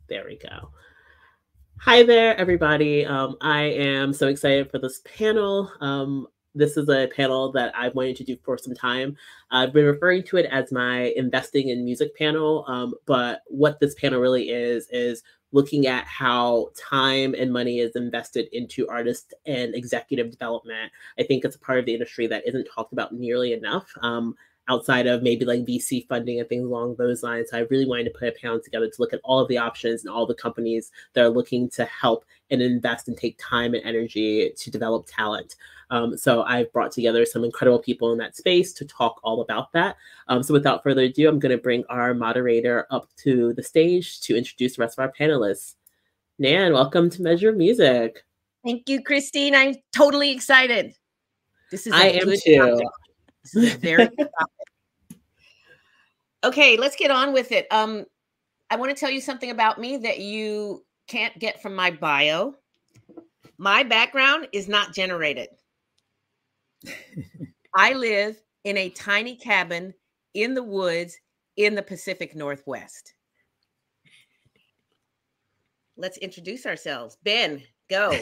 There we go. Hi there, everybody. I am so excited for this panel. This is a panel that I've wanted to do for some time. I've been referring to it as my investing in music panel, but what this panel really is looking at how time and money is invested into artist and executive development. I think it's a part of the industry that isn't talked about nearly enough. Outside of maybe like VC funding and things along those lines. So I really wanted to put a panel together to look at all of the options and all the companies that are looking to help and invest and take time and energy to develop talent. So I've brought together some incredible people in that space to talk all about that. So without further ado, I'm going to bring our moderator up to the stage to introduce the rest of our panelists. Nan, welcome to Measure of Music. Thank you, Christine. I'm totally excited. This is I am too. This is a very good topic. Okay, let's get on with it. I want to tell you something about me that you can't get from my bio. My background is not generated. I live in a tiny cabin in the woods in the Pacific Northwest. Let's introduce ourselves. Ben, go.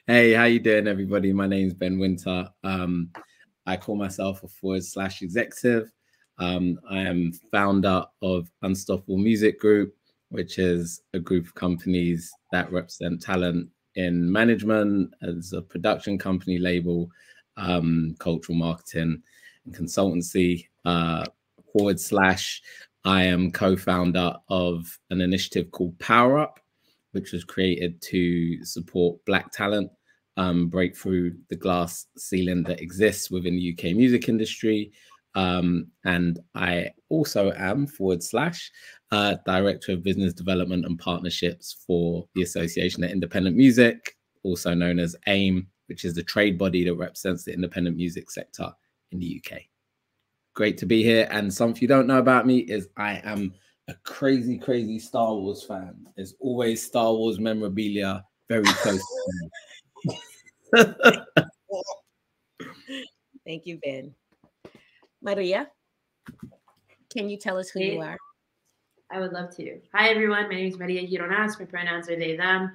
Hey, how you doing, everybody? My name's Ben Winter. I call myself a / executive. I am founder of Unstoppable Music Group, which is a group of companies that represent talent in management as a production company label, cultural marketing and consultancy. / I am co-founder of an initiative called Power Up, which was created to support Black talent break through the glass ceiling that exists within the UK music industry. And I also am / Director of Business Development and Partnerships for the Association of Independent Music, also known as AIM, which is the trade body that represents the independent music sector in the UK. Great to be here. And something you don't know about me is I am a crazy, crazy Star Wars fan. There's always Star Wars memorabilia very close to me. Thank you, Ben. Maria, can you tell us who you are? I would love to. Hi, everyone. My name is Maria Gironas. My pronouns are they, them.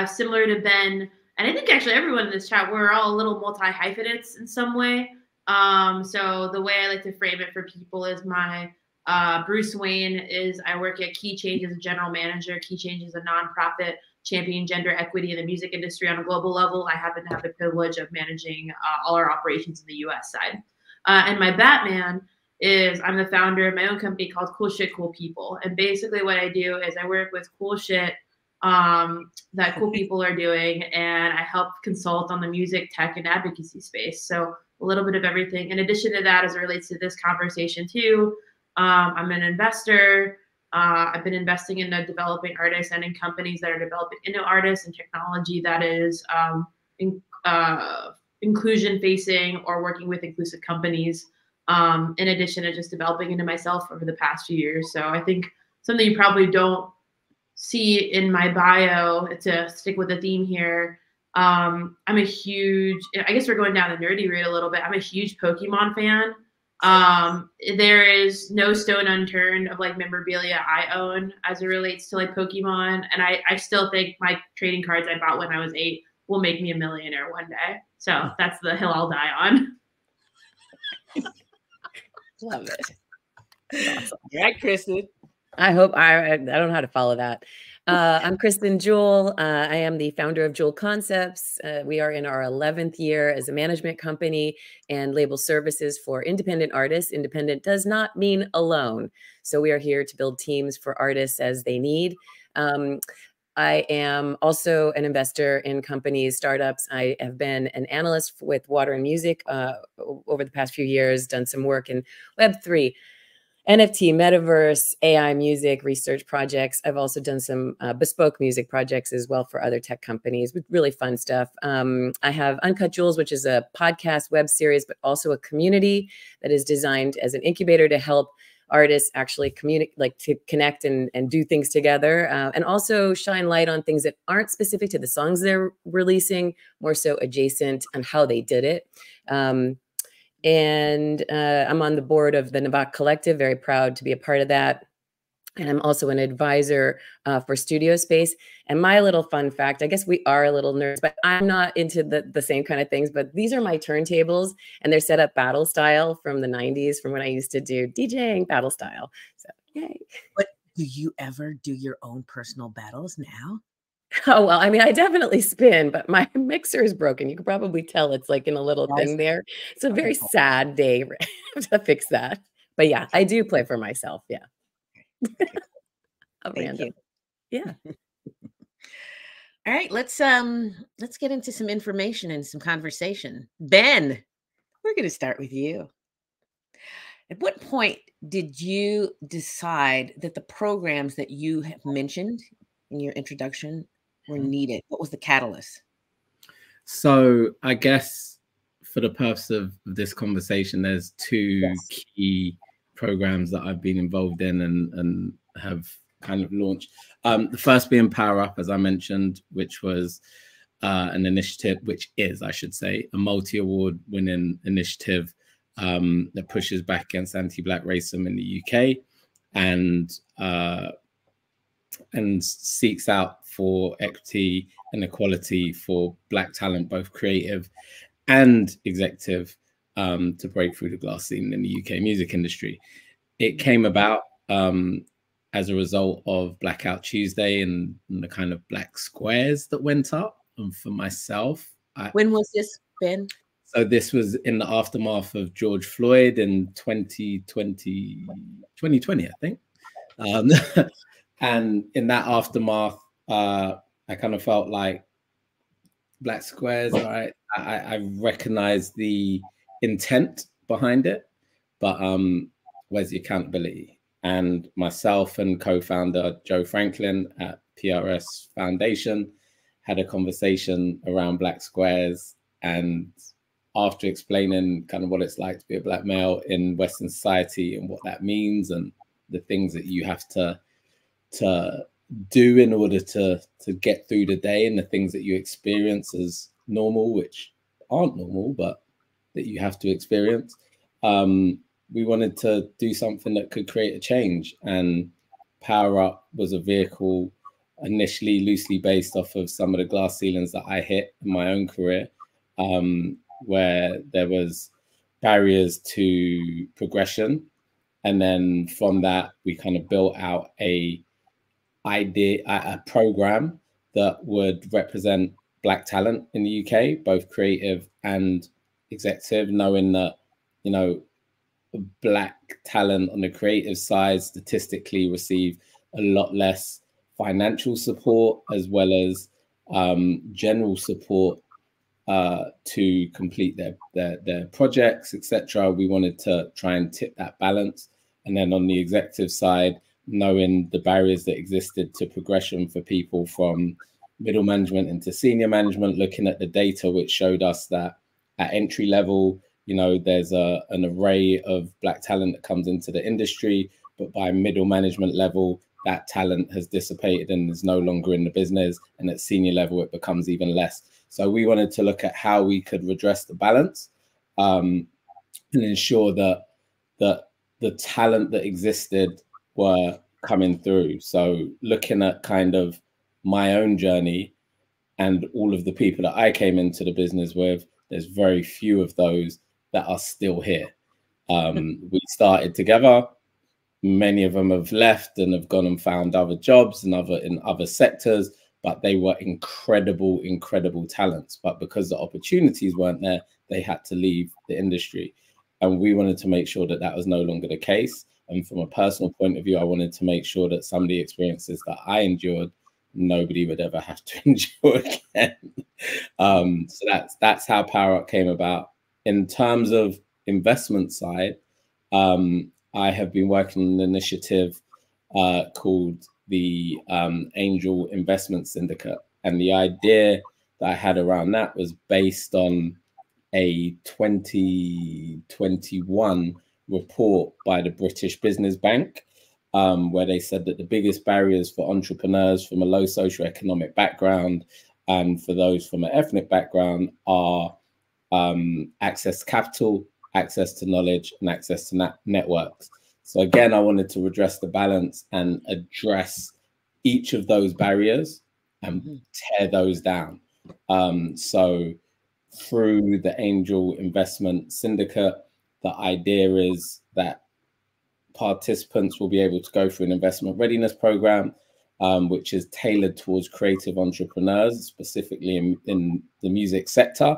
Similar to Ben, and I think actually everyone in this chat, we're all a little multi-hyphenates in some way. So the way I like to frame it for people is my Bruce Wayne is I work at Key Change as a general manager. Key Change is a nonprofit champion gender equity in the music industry on a global level. I happen to have the privilege of managing all our operations in the US side. And my Batman is I'm the founder of my own company called Cool Shit, Cool People. And basically what I do is I work with cool shit that cool people are doing, and I help consult on the music, tech, and advocacy space. So a little bit of everything. In addition to that, as it relates to this conversation too, I'm an investor. I've been investing in the developing artists and in companies that are developing into artists and technology that is inclusion facing or working with inclusive companies. In addition to just developing into myself over the past few years. So I think something you probably don't see in my bio, to stick with the theme here, I'm a huge, I guess we're going down the nerdy route a little bit. I'm a huge Pokemon fan. There is no stone unturned of like memorabilia I own as it relates to like Pokemon. And I still think my trading cards I bought when I was 8 will make me a millionaire one day. So that's the hill I'll die on. Love it. Awesome. All right, Kristen. I hope I don't know how to follow that. I'm Kristen Jewell. I am the founder of Jewell Concepts. We are in our 11th year as a management company and label services for independent artists. Independent does not mean alone. So we are here to build teams for artists as they need. I am also an investor in companies, startups. I have been an analyst with Water and Music over the past few years, done some work in Web3, NFT, metaverse, AI music research projects. I've also done some bespoke music projects as well for other tech companies with really fun stuff. I have Uncut Jewels, which is a podcast web series, but also a community that is designed as an incubator to help artists actually communicate, like to connect and do things together, and also shine light on things that aren't specific to the songs they're releasing, more so adjacent on how they did it. And I'm on the board of the Navak Collective, very proud to be a part of that. And I'm also an advisor for Studio Space. And my little fun fact, I guess we are a little nerds, but I'm not into the same kind of things, but these are my turntables and they're set up battle style from the 90s, from when I used to do DJing battle style. So yay. But do you ever do your own personal battles now? Oh, well, I mean, I definitely spin, but my mixer is broken. You can probably tell it's like in a little thing there. It's a very sad day to fix that. But yeah, I do play for myself. Yeah. Thank you. Yeah. All right, let's get into some information and some conversation. Ben, we're going to start with you. At what point did you decide that the programs that you have mentioned in your introduction were needed? What was the catalyst? So I guess for the purpose of this conversation, there's two key programs that I've been involved in and have kind of launched. The first being Power Up, as I mentioned, which was an initiative, which is, I should say, a multi-award winning initiative that pushes back against anti-Black racism in the UK and seeks out for equity and equality for Black talent, both creative and executive, to break through the glass ceiling in the UK music industry. It came about as a result of Blackout Tuesday and the kind of black squares that went up. And for myself, when was this, Ben? So this was in the aftermath of George Floyd in 2020, I think. And in that aftermath, I kind of felt like black squares, all right, I recognize the intent behind it, but where's the accountability? And myself and co-founder Joe Franklin at PRS Foundation had a conversation around black squares. And after explaining kind of what it's like to be a Black male in Western society and what that means and the things that you have to do in order to get through the day and the things that you experience as normal, which aren't normal, but that you have to experience, we wanted to do something that could create a change. And Power Up was a vehicle initially loosely based off of some of the glass ceilings that I hit in my own career, where there was barriers to progression. And then from that, we kind of built out a program that would represent Black talent in the UK, both creative and executive, knowing that, you know, Black talent on the creative side statistically receive a lot less financial support as well as general support to complete their projects, etc. We wanted to try and tip that balance. And then on the executive side, knowing the barriers that existed to progression for people from middle management into senior management, looking at the data which showed us that at entry level, you know, there's an array of Black talent that comes into the industry, but by middle management level, that talent has dissipated and is no longer in the business. And at senior level, it becomes even less. So we wanted to look at how we could redress the balance and ensure that the talent that existed were coming through. So looking at kind of my own journey and all of the people that I came into the business with, there's very few of those that are still here. We started together. Many of them have left and have gone and found other jobs and in other sectors, but they were incredible talents. But because the opportunities weren't there, they had to leave the industry. And we wanted to make sure that that was no longer the case. And from a personal point of view, I wanted to make sure that some of the experiences that I endured, nobody would ever have to endure again. So that's how Power Up came about. In terms of investment side, I have been working on an initiative called the Angel Investment Syndicate. And the idea that I had around that was based on a 2021 report by the British Business Bank, where they said that the biggest barriers for entrepreneurs from a low socioeconomic background and for those from an ethnic background are access to capital, access to knowledge, and access to networks. So again, I wanted to redress the balance and address each of those barriers and tear those down. So through the Angel Investment Syndicate, the idea is that participants will be able to go through an investment readiness program, which is tailored towards creative entrepreneurs, specifically in the music sector,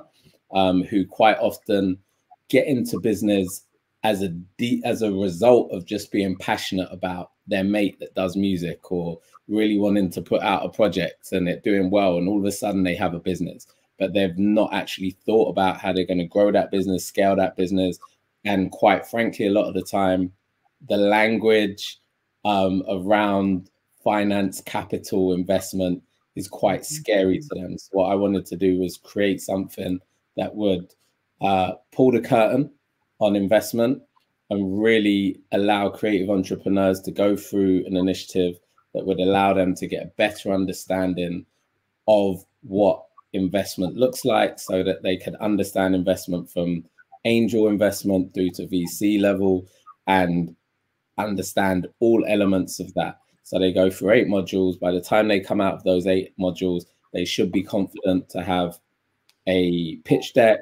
who quite often get into business as a result of just being passionate about their mate that does music, or really wanting to put out a project and it doing well, and all of a sudden they have a business, but they've not actually thought about how they're going to grow that business, scale that business. And quite frankly, a lot of the time, the language around finance, capital, investment is quite scary to them. So what I wanted to do was create something that would pull the curtain on investment and really allow creative entrepreneurs to go through an initiative that would allow them to get a better understanding of what investment looks like, so that they could understand investment from angel investment through to VC level and understand all elements of that. So they go through 8 modules. By the time they come out of those 8 modules, they should be confident to have a pitch deck,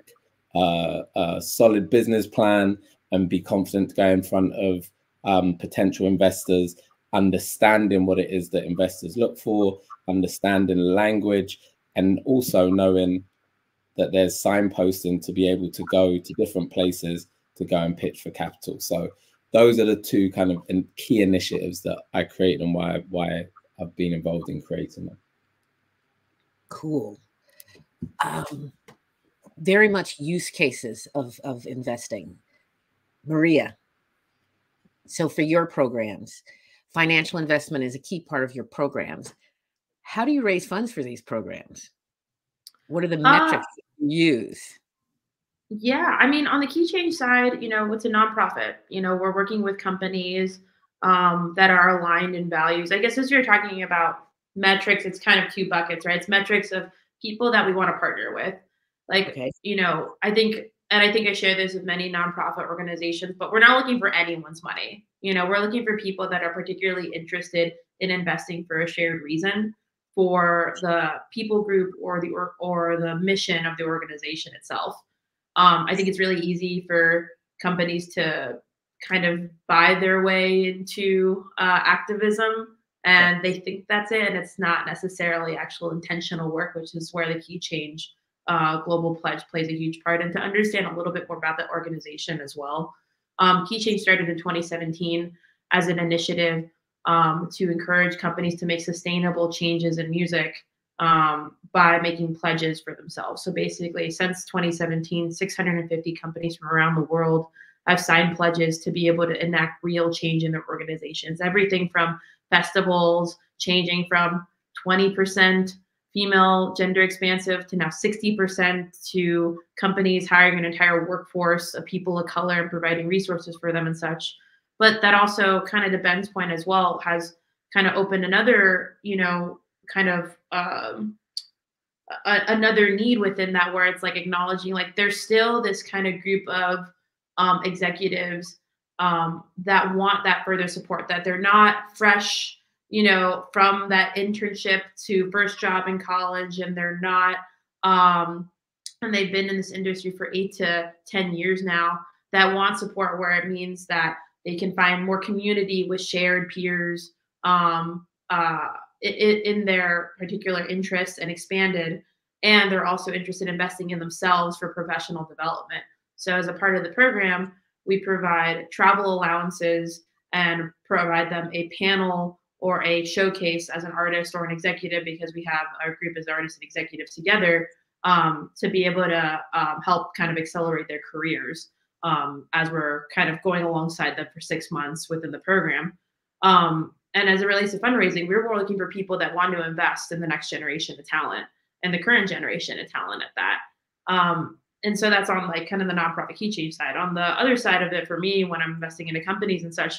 a solid business plan, and be confident to go in front of potential investors, understanding what it is that investors look for, understanding language, and also knowing that there's signposting to be able to go to different places to go and pitch for capital. So those are the 2 kind of key initiatives that I created and why I've been involved in creating them. Cool. Very much use cases of investing. Maria, so for your programs, financial investment is a key part of your programs. How do you raise funds for these programs? What are the metrics you use? Yeah, I mean, on the Key Change side, you know, it's a nonprofit. You know, we're working with companies that are aligned in values. I guess as you're talking about metrics, it's kind of 2 buckets, right? It's metrics of people that we want to partner with. Like, you know, I think I share this with many nonprofit organizations, but we're not looking for anyone's money. You know, we're looking for people that are particularly interested in investing for a shared reason, for the people group or the mission of the organization itself. I think it's really easy for companies to kind of buy their way into activism, and they think that's it, and it's not necessarily actual intentional work, which is where the Key Change Global Pledge plays a huge part. And to understand a little bit more about the organization as well, Key Change started in 2017 as an initiative to encourage companies to make sustainable changes in music by making pledges for themselves. So basically, since 2017, 650 companies from around the world have signed pledges to be able to enact real change in their organizations. Everything from festivals changing from 20% female gender expansive to now 60%, to companies hiring an entire workforce of people of color and providing resources for them and such. But that also, kind of to Ben's point as well, has kind of opened another, you know, kind of another need within that, where it's like acknowledging like there's still this kind of group of executives that want that further support, that they're not fresh, you know, from that internship to first job in college, and they're not and they've been in this industry for 8 to 10 years now, that want support where it means that they can find more community with shared peers in their particular interests and expanded. And they're also interested in investing in themselves for professional development. So as a part of the program, we provide travel allowances and provide them a panel or a showcase as an artist or an executive, because we have our group as artists and executives together to be able to help kind of accelerate their careers as we're kind of going alongside them for 6 months within the program. And as it relates to fundraising, we're more looking for people that want to invest in the next generation of talent and the current generation of talent at that. And so that's on like kind of the nonprofit Key Change side. On the other side of it, for me, when I'm investing into companies and such,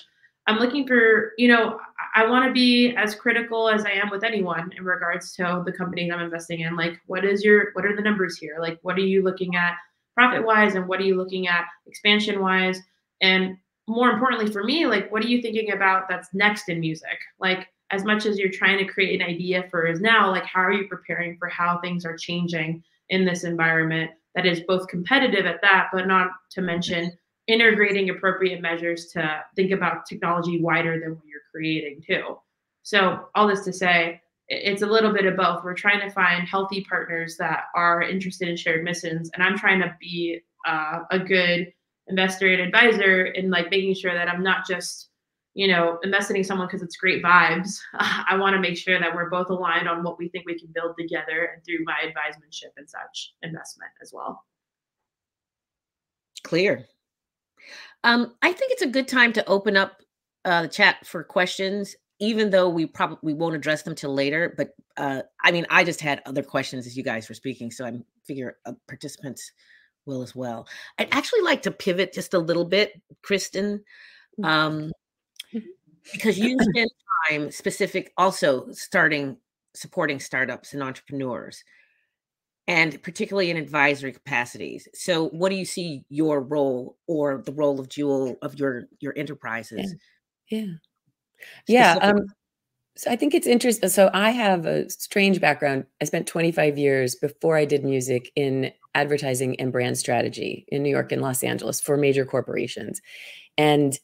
I'm looking for, you know, I want to be as critical as I am with anyone in regards to the companies I'm investing in. Like, what are the numbers here? Like, what are you looking at profit wise, and what are you looking at expansion wise? And more importantly for me, like, what are you thinking about that's next in music? Like, as much as you're trying to create an idea for is now, like, how are you preparing for how things are changing in this environment that is both competitive at that, but not to mention integrating appropriate measures to think about technology wider than what you're creating too. So all this to say, it's a little bit of both. We're trying to find healthy partners that are interested in shared missions, and I'm trying to be a good investor and advisor in like making sure that I'm not just, you know, investing in someone because it's great vibes. I want to make sure that we're both aligned on what we think we can build together, and through my advisementship and such investment as well. Clear. I think it's a good time to open up the chat for questions, even though we probably won't address them till later. But I mean, I just had other questions as you guys were speaking, so I figure participants will as well. I'd actually like to pivot just a little bit, Kristen, because you spend time specific also supporting startups and entrepreneurs, and particularly in advisory capacities. So what do you see your role, or the role of Jewel, of your enterprises? Yeah. So I think it's interesting. So I have a strange background. I spent 25 years before I did music in advertising and brand strategy in New York and Los Angeles for major corporations. And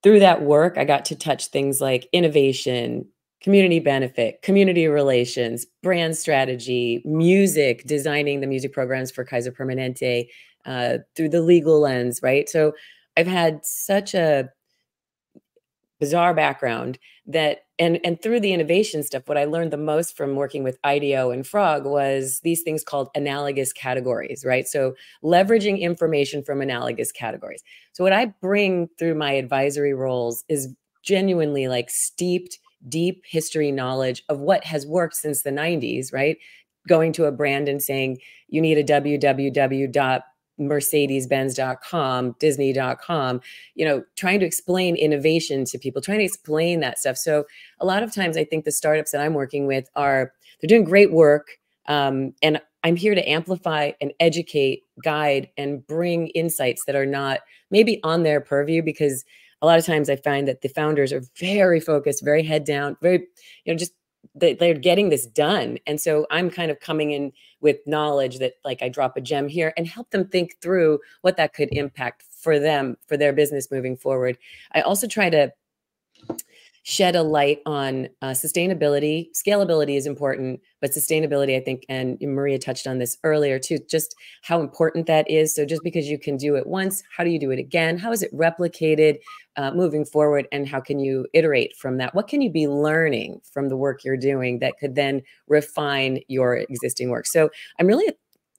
through that work, I got to touch things like innovation, community benefit, community relations, brand strategy, music, designing the music programs for Kaiser Permanente through the legal lens, right? So I've had such a bizarre background that, and through the innovation stuff, what I learned the most from working with IDEO and Frog was these things called analogous categories, right? So leveraging information from analogous categories. So what I bring through my advisory roles is genuinely like steeped, deep history knowledge of what has worked since the 90s, right? Going to a brand and saying, you need a www.mercedes-benz.com, disney.com, you know, trying to explain innovation to people, trying to explain that stuff. So a lot of times I think the startups that I'm working with they're doing great work. And I'm here to amplify and educate, guide, and bring insights that are not maybe on their purview, because a lot of times I find that the founders are very focused, very head down, very, you know, just they're getting this done. And so I'm kind of coming in with knowledge that like I drop a gem here and help them think through what that could impact for them, for their business moving forward. I also try to shed a light on sustainability. Scalability is important, but sustainability, I think, and Maria touched on this earlier too, just how important that is. So just because you can do it once, how do you do it again? How is it replicated moving forward? And how can you iterate from that? What can you be learning from the work you're doing that could then refine your existing work? So I'm really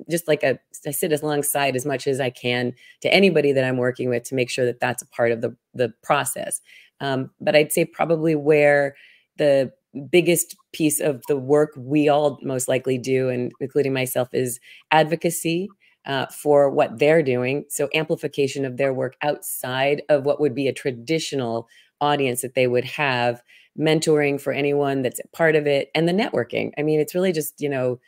just like I sit alongside as much as I can to anybody that I'm working with to make sure that that's a part of the process. But I'd say probably where the biggest piece of the work we all most likely do, and including myself, is advocacy for what they're doing. So amplification of their work outside of what would be a traditional audience that they would have, mentoring for anyone that's a part of it, and the networking. I mean, it's really just, you know,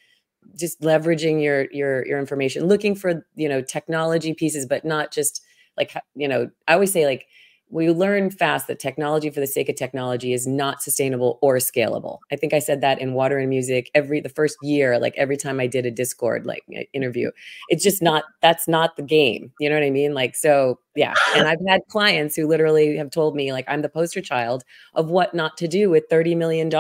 just leveraging your information, looking for, you know, technology pieces, but not just like, you know, I always say, like, we learn fast that technology for the sake of technology is not sustainable or scalable. I think I said that in Water and Music the first year, like every time I did a Discord like interview. It's just not, that's not the game. You know what I mean? Like, so yeah. And I've had clients who literally have told me, like, I'm the poster child of what not to do with $30 million,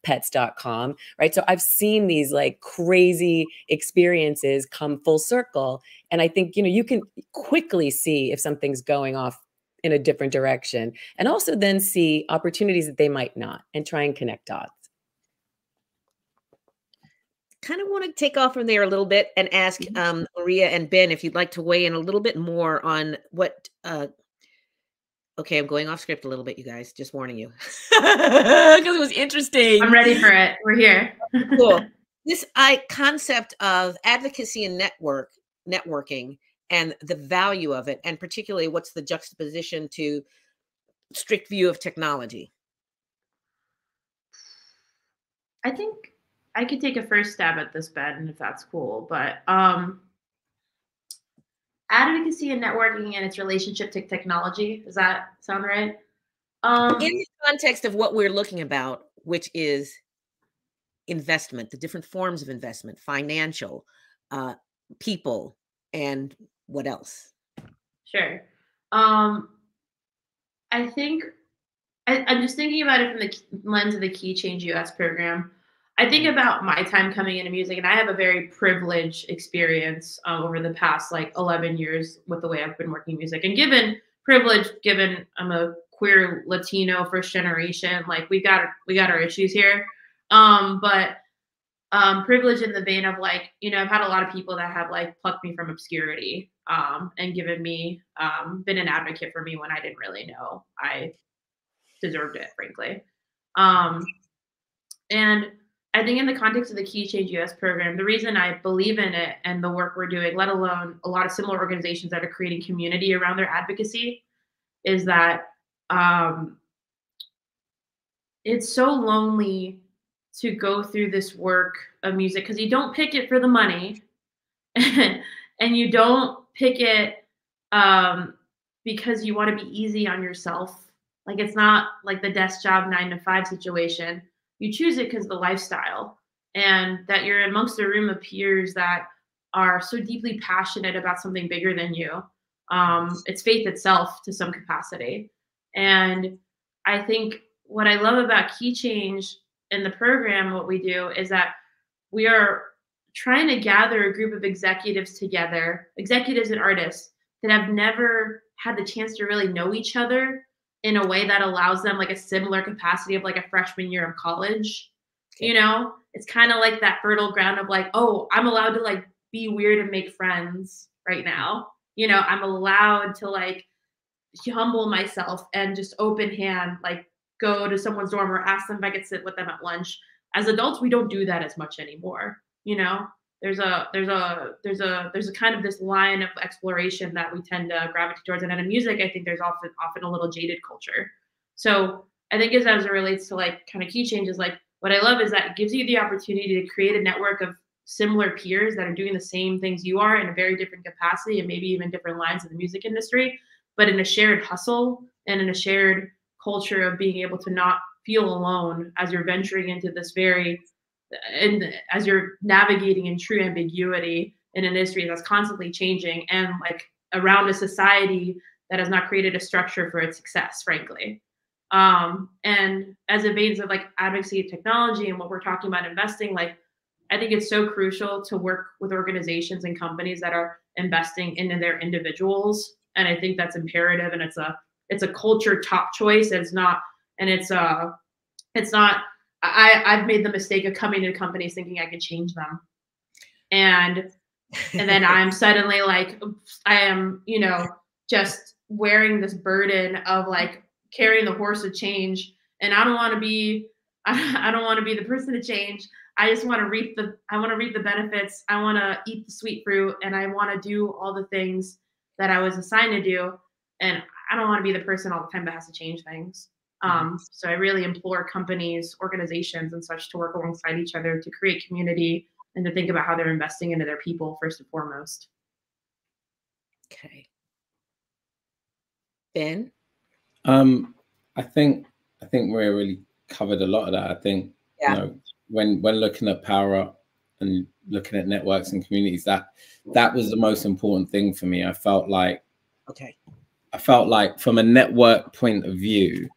pets.com, right? So I've seen these like crazy experiences come full circle. And I think, you know, you can quickly see if something's going off in a different direction, and also then see opportunities that they might not, and try and connect dots. Kind of want to take off from there a little bit and ask Maria and Ben if you'd like to weigh in a little bit more on what okay, I'm going off script a little bit, you guys, just warning you, because it was interesting. I'm ready for it. We're here. Cool. This concept of advocacy and networking and the value of it, and particularly what's the juxtaposition to strict view of technology? I think I could take a first stab at this, Ben, if that's cool. But advocacy and networking and its relationship to technology. Does that sound right? In the context of what we're looking about, which is investment, the different forms of investment, financial, people, and what else? Sure. I think I'm just thinking about it from the lens of the Key Change US program. I think about my time coming into music, and I have a very privileged experience over the past like 11 years with the way I've been working music. And given I'm a queer Latino first generation, like we got our issues here. But privilege in the vein of like, you know, I've had a lot of people that have like plucked me from obscurity and given me been an advocate for me when I didn't really know I deserved it, frankly. And I think in the context of the Key Change US program, the reason I believe in it and the work we're doing, let alone a lot of similar organizations that are creating community around their advocacy, is that it's so lonely to go through this work of music because you don't pick it for the money and you don't pick it because you want to be easy on yourself. Like it's not like the desk job 9 to 5 situation. You choose it because of the lifestyle and that you're amongst a room of peers that are so deeply passionate about something bigger than you. It's faith itself to some capacity. And I think what I love about Key Change in the program, what we do is that we are trying to gather a group of executives together, executives and artists that have never had the chance to really know each other in a way that allows them like a similar capacity of like a freshman year of college. Okay. You know, it's kind of like that fertile ground of like, oh, I'm allowed to like be weird and make friends right now. You know, I'm allowed to like humble myself and just open hand, like go to someone's dorm or ask them if I could sit with them at lunch. As adults, we don't do that as much anymore. You know, there's a kind of this line of exploration that we tend to gravitate towards. And in music, I think there's often a little jaded culture. So I think as it relates to like kind of Key Changes, like what I love is that it gives you the opportunity to create a network of similar peers that are doing the same things you are in a very different capacity and maybe even different lines of the music industry, but in a shared hustle and in a shared culture of being able to not feel alone as you're venturing into this and as you're navigating in true ambiguity in an industry that's constantly changing and like around a society that has not created a structure for its success, frankly. And as it veins of like advocacy of technology and what we're talking about investing, like I think it's so crucial to work with organizations and companies that are investing into their individuals. And I think that's imperative. And it's a culture top choice. I've made the mistake of coming to companies thinking I could change them. And then I'm suddenly like, I am, you know, just wearing this burden of like carrying the horse of change. And I don't want to be the person to change. I just want to reap the benefits. I want to eat the sweet fruit and I want to do all the things that I was assigned to do. And I don't want to be the person all the time that has to change things. So I really implore companies, organizations and such to work alongside each other to create community and to think about how they're investing into their people first and foremost. Okay. Ben? I think we really covered a lot of that. I think, you know, when looking at Power Up and looking at networks and communities, that was the most important thing for me. I felt like from a network point of view,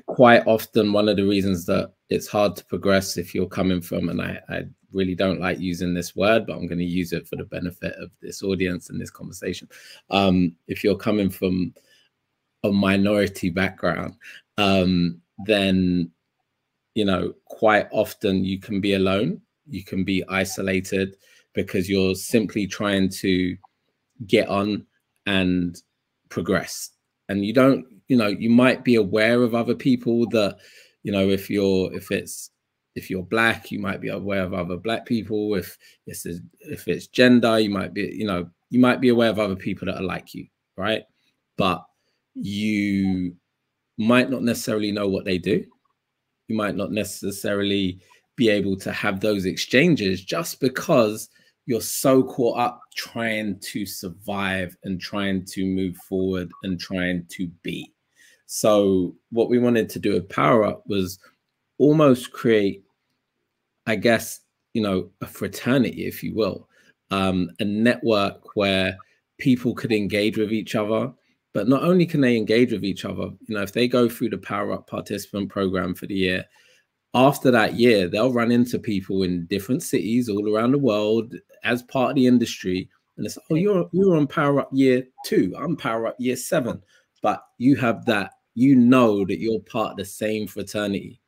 quite often one of the reasons that it's hard to progress if you're coming from, and I really don't like using this word, but I'm going to use it for the benefit of this audience and this conversation. If you're coming from a minority background, then, you know, quite often you can be alone, you can be isolated because you're simply trying to get on and progress. And you don't, you know, you might be aware of other people that, you know, if you're Black, you might be aware of other Black people. If it's gender, you might be, you know, you might be aware of other people that are like you, right? But you might not necessarily know what they do. You might not necessarily be able to have those exchanges just because you're so caught up trying to survive and trying to move forward and trying to be. So what we wanted to do with Power Up was almost create, I guess, you know, a fraternity, if you will, a network where people could engage with each other. But not only can they engage with each other, you know, if they go through the Power Up participant program for the year, after that year, they'll run into people in different cities all around the world as part of the industry. And it's, oh, you're on Power Up year 2. I'm Power Up year 7. But you have that, you know that you're part of the same fraternity.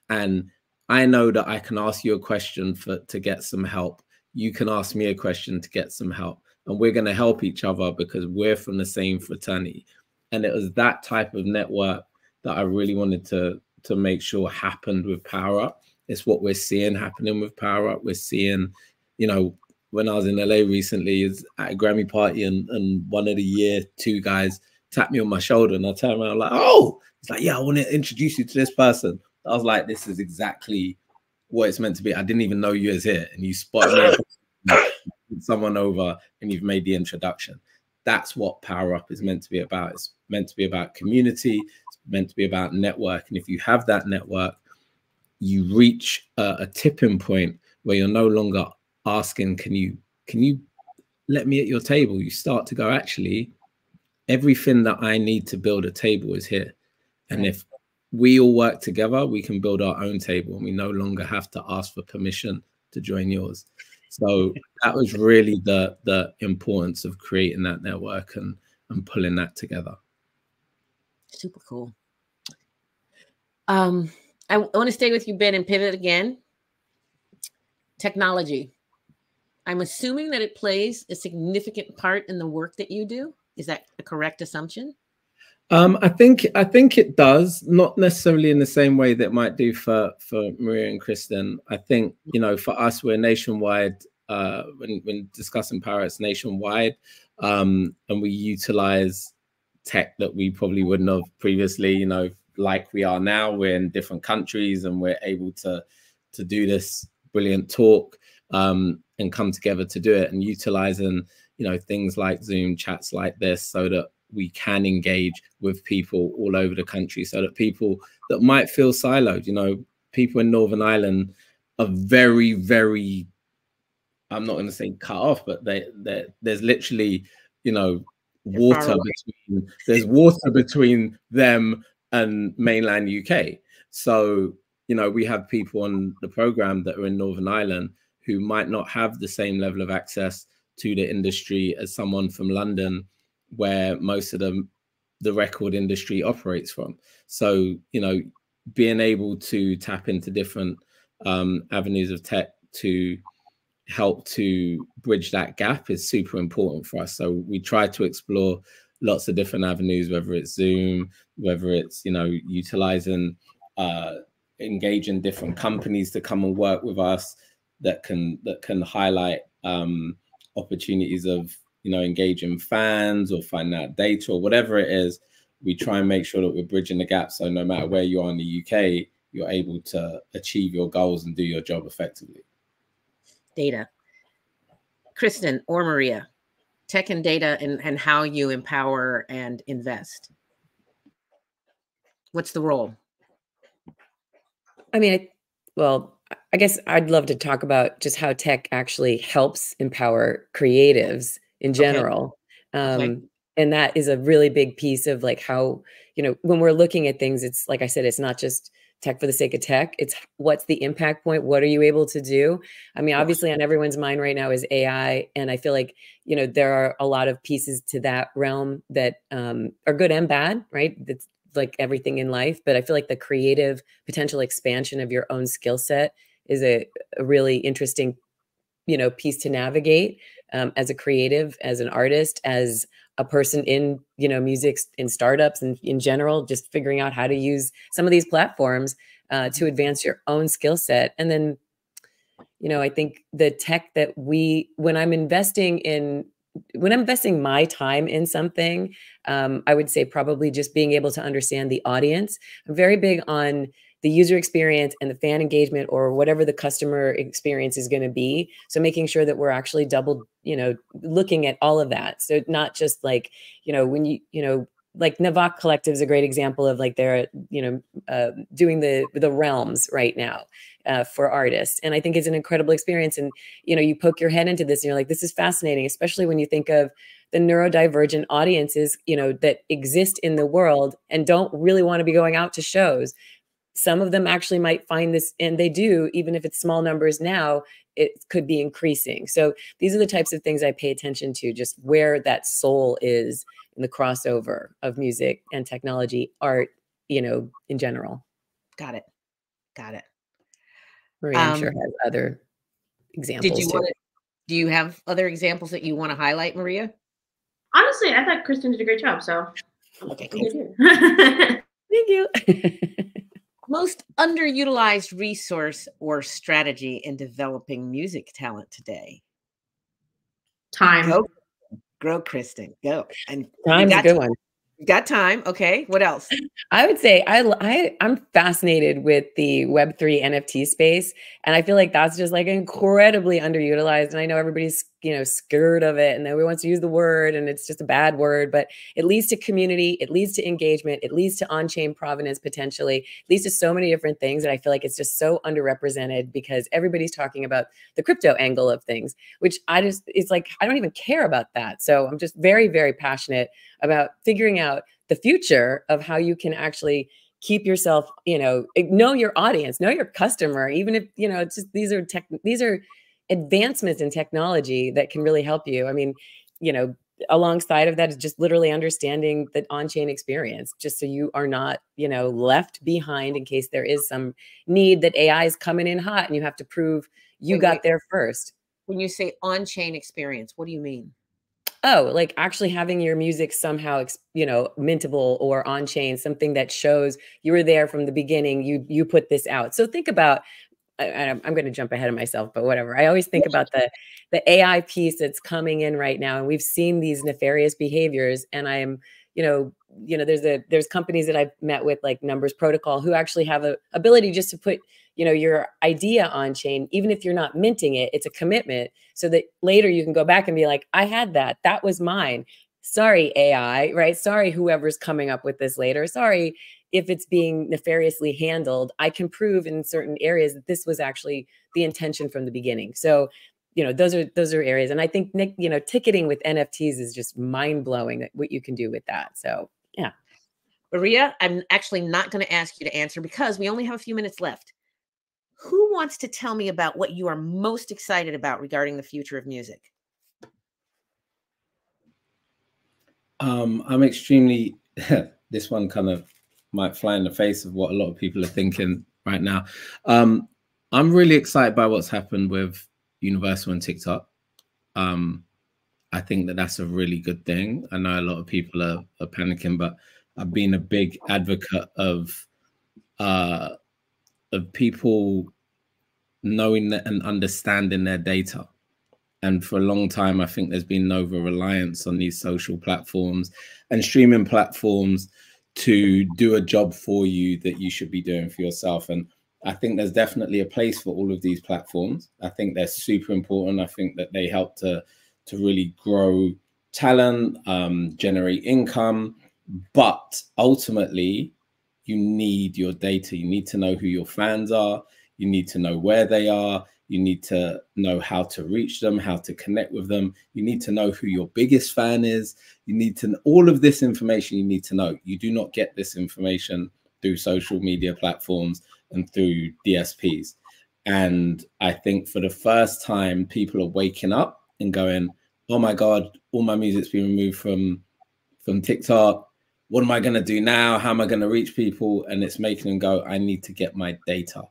And I know that I can ask you a question to get some help. You can ask me a question to get some help. And we're going to help each other because we're from the same fraternity. And it was that type of network that I really wanted to make sure happened with Power Up. It's what we're seeing happening with Power Up. We're seeing, you know, when I was in LA recently, is at a Grammy party, and one of the year 2 guys tapped me on my shoulder, and I turned around like, oh, it's like, yeah, I want to introduce you to this person. I was like, this is exactly what it's meant to be. I didn't even know you was here, and you spotted me, someone over, and you've made the introduction. That's what Power Up is meant to be about. It's meant to be about community. It's meant to be about network. And if you have that network, you reach a tipping point where you're no longer asking, can you let me at your table? You start to go, actually, everything that I need to build a table is here. And if we all work together, we can build our own table, and we no longer have to ask for permission to join yours. So that was really the importance of creating that network and pulling that together. Super cool. I want to stay with you, Ben, and pivot again. Technology. I'm assuming that it plays a significant part in the work that you do. Is that a correct assumption? I think it does, not necessarily in the same way that it might do for Maria and Kristen. I think, you know, for us, we're nationwide. When discussing Power, it's nationwide, and we utilize tech that we probably wouldn't have previously. You know, like we are now, we're in different countries, and we're able to do this brilliant talk and come together to do it, and utilizing, you know, things like Zoom chats like this, so that we can engage with people all over the country, so that people that might feel siloed, you know, people in Northern Ireland are very, very, I'm not going to say cut off, but there's literally, you know, there's water between them and mainland UK. So, you know, we have people on the program that are in Northern Ireland who might not have the same level of access to the industry as someone from London, where most of the record industry operates from. So, you know, being able to tap into different avenues of tech to help to bridge that gap is super important for us. So we try to explore lots of different avenues, whether it's Zoom, whether it's, you know, utilizing, engaging different companies to come and work with us that can highlight opportunities of, you know, engaging fans or finding out data or whatever it is. We try and make sure that we're bridging the gap, so no matter where you are in the UK, you're able to achieve your goals and do your job effectively. Data. Kristen or Maria, tech and data, and how you empower and invest. What's the role? I mean, well, I guess I'd love to talk about just how tech actually helps empower creatives in general. Okay. And that is a really big piece of like how, you know, when we're looking at things, it's like I said, it's not just tech for the sake of tech. It's what's the impact point? What are you able to do? I mean, obviously on everyone's mind right now is AI. And I feel like, you know, there are a lot of pieces to that realm that are good and bad, right? That's like everything in life. But I feel like the creative potential expansion of your own skill set is a really interesting, you know, piece to navigate as a creative, as an artist, as a person in, you know, music, in startups and in general, just figuring out how to use some of these platforms to advance your own skill set. And then, you know, I think the tech that when I'm investing my time in something, I would say probably just being able to understand the audience. I'm very big on the user experience and the fan engagement, or whatever the customer experience is going to be. So making sure that we're actually double, looking at all of that. So not just like, when like Navak Collective is a great example of like they're, doing the realms right now for artists. And I think it's an incredible experience. And, you poke your head into this and you're like, this is fascinating, especially when you think of the neurodivergent audiences, that exist in the world and don't really want to be going out to shows. Some of them actually might find this, and they do, even if it's small numbers now, it could be increasing. So these are the types of things I pay attention to, just where that soul is in the crossover of music and technology, art, in general. Got it. Maria, I'm sure has other examples too. Do you have other examples that you want to highlight, Maria? Honestly, I thought Kristen did a great job. So okay, cool. Thank you. Most underutilized resource or strategy in developing music talent today? Time. Grow, Kristen. Go. And time's a good one. Got time. Okay. What else? I would say I'm fascinated with the Web3 NFT space. And I feel like that's just like incredibly underutilized. And I know everybody's, scared of it and everyone wants to use the word and it's just a bad word, but it leads to community, it leads to engagement, it leads to on-chain provenance potentially, it leads to so many different things that I feel like it's just so underrepresented because everybody's talking about the crypto angle of things, which it's like, I don't even care about that. So I'm just very, very passionate about figuring out the future of how you can actually keep yourself, know your audience, know your customer, even if, it's just, these are advancements in technology that can really help you. I mean, alongside of that is just literally understanding the on-chain experience, just so you are not, left behind in case there is some need that AI is coming in hot and you have to prove you got there first. When you say on-chain experience, what do you mean? Oh, like actually having your music somehow, mintable or on chain, something that shows you were there from the beginning. You put this out. So think about, I'm going to jump ahead of myself, but whatever. I always think about the AI piece that's coming in right now, and we've seen these nefarious behaviors. And I'm, there's companies that I've met with, like Numbers Protocol, who actually have a ability just to put your idea on chain, even if you're not minting it, it's a commitment so that later you can go back and be like, I had that was mine. Sorry, AI, right? Sorry, whoever's coming up with this later. Sorry if it's being nefariously handled. I can prove in certain areas that this was actually the intention from the beginning. So, those are areas. And I think, ticketing with NFTs is just mind blowing what you can do with that. So, yeah. Maria, I'm actually not going to ask you to answer because we only have a few minutes left. Who wants to tell me about what you are most excited about regarding the future of music? I'm extremely, this one kind of might fly in the face of what a lot of people are thinking right now. I'm really excited by what's happened with Universal and TikTok. I think that that's a really good thing. I know a lot of people are panicking, but I've been a big advocate of people knowing that and understanding their data. And for a long time, I think there's been over-reliance on these social platforms and streaming platforms to do a job for you that you should be doing for yourself. And I think there's definitely a place for all of these platforms. I think they're super important. I think that they help to really grow talent, generate income. But ultimately, you need your data. You need to know who your fans are. You need to know where they are. You need to know how to reach them, how to connect with them. You need to know who your biggest fan is. You need to, all of this information you need to know. You do not get this information through social media platforms and through DSPs. And I think for the first time, people are waking up and going, oh my God, all my music's been removed from TikTok. What am I going to do now? How am I going to reach people? And it's making them go, I need to get my data.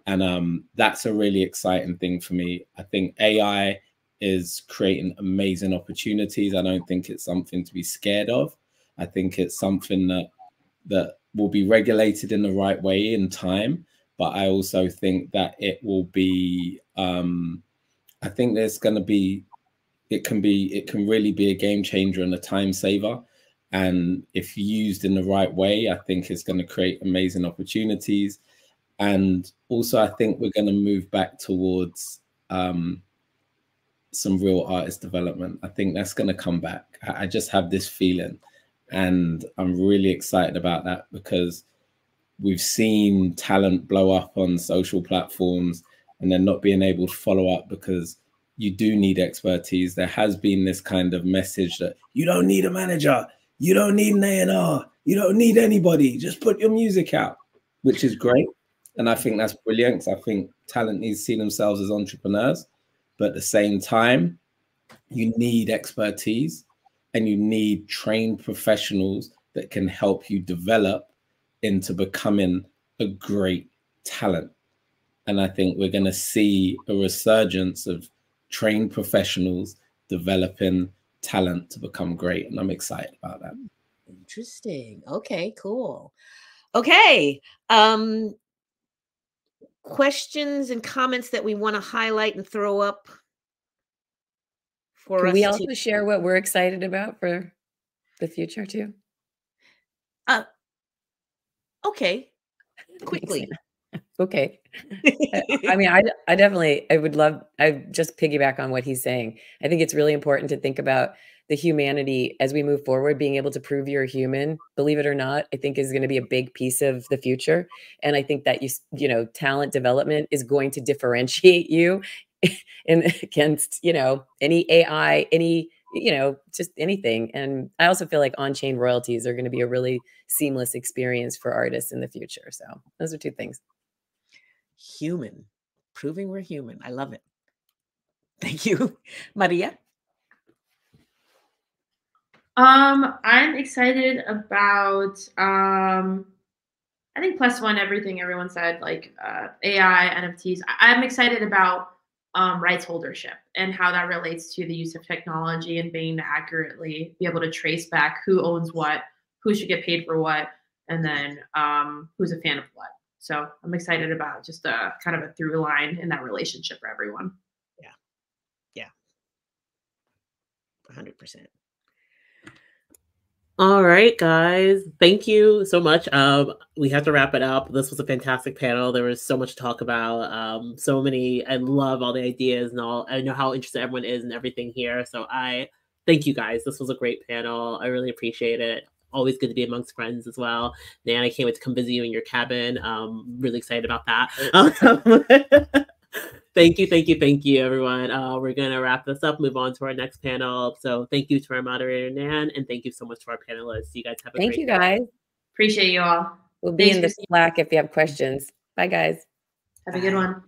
And that's a really exciting thing for me. I think AI is creating amazing opportunities. I don't think it's something to be scared of. I think it's something that will be regulated in the right way in time. But I also think that it will be, I think there's going to be, it can really be a game changer and a time saver. And if used in the right way, I think it's going to create amazing opportunities. And also, I think we're going to move back towards some real artist development. I think that's going to come back. I just have this feeling, and I'm really excited about that, because we've seen talent blow up on social platforms and then not being able to follow up, because you do need expertise. There has been this kind of message that you don't need a manager, you don't need an A&R, you don't need anybody, just put your music out, which is great. And I think that's brilliant. I think talent needs to see themselves as entrepreneurs, but at the same time, you need expertise and you need trained professionals that can help you develop into becoming a great talent. And I think we're going to see a resurgence of trained professionals developing talent to become great. And I'm excited about that. Interesting. Okay, cool. Okay. Questions and comments that we want to highlight and throw up for us. Can we also share what we're excited about for the future too? Okay. Quickly. Okay. I mean, I would love, I just piggyback on what he's saying. I think it's really important to think about the humanity as we move forward. Being able to prove you're human, believe it or not, I think is going to be a big piece of the future. And I think that you know, talent development is going to differentiate you against, you know, any AI, any, you know, just anything. And I also feel like on-chain royalties are going to be a really seamless experience for artists in the future. So those are two things. Human, proving we're human. I love it. Thank you. Maria? I'm excited about, I think +1, everything everyone said, like AI, NFTs. I'm excited about rights holdership and how that relates to the use of technology and being to accurately be able to trace back who owns what, who should get paid for what, and then who's a fan of what. So I'm excited about just a kind of a through line in that relationship for everyone. Yeah. 100%. All right, guys. Thank you so much. We have to wrap it up. This was a fantastic panel. There was so much to talk about. So many. I love all the ideas and all. I know how interested everyone is in everything here. So I thank you guys. This was a great panel. I really appreciate it. Always good to be amongst friends as well. Nan, I can't wait to come visit you in your cabin. Really excited about that. Thank you, everyone. We're going to wrap this up, move on to our next panel. So thank you to our moderator, Nan, and thank you so much to our panelists. You guys have a great day. Thank you, guys. Appreciate you all. We'll be in the Slack if you have questions. Bye, guys. Have a good one.